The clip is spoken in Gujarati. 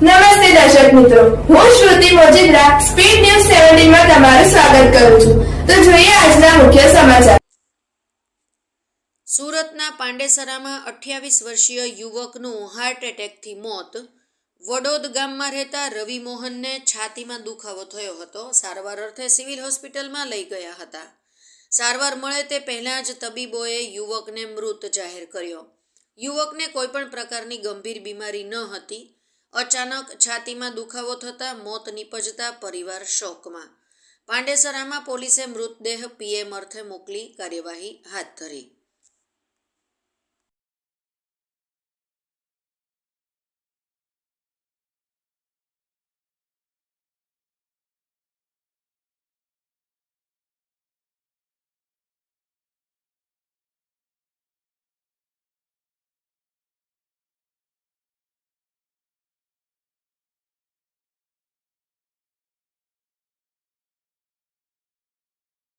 નમસ્તે દર્શક મિત્રો, હું શ્રુતિ મોજીદ્રા સ્પીડ ન્યૂઝ 17 માં તમારું સ્વાગત કરું છું. તો જોઈએ આજના મુખ્ય સમાચાર. સુરતના પાંડેસરામાં 28 વર્ષીય યુવકનું હાર્ટ એટેકથી મોત. વડોદ ગામમાં રહેતા રવિ મોહનને છાતીમાં દુખાવો થયો હતો. સારવાર અર્થે સિવિલ હોસ્પિટલમાં લઈ ગયા હતા. સારવાર મળે તે પહેલાં જ તબીબોએ યુવકને મૃત જાહેર કર્યો. યુવકને કોઈપણ પ્રકારની ગંભીર બીમારી ન હતી. અચાનક છાતીમાં દુખાવો થતાં મોત નીપજતા પરિવાર શોકમાં. પાંડેસરામાં પોલીસે મૃતદેહ પીએમ અર્થે મોકલી કાર્યવાહી હાથ ધરી.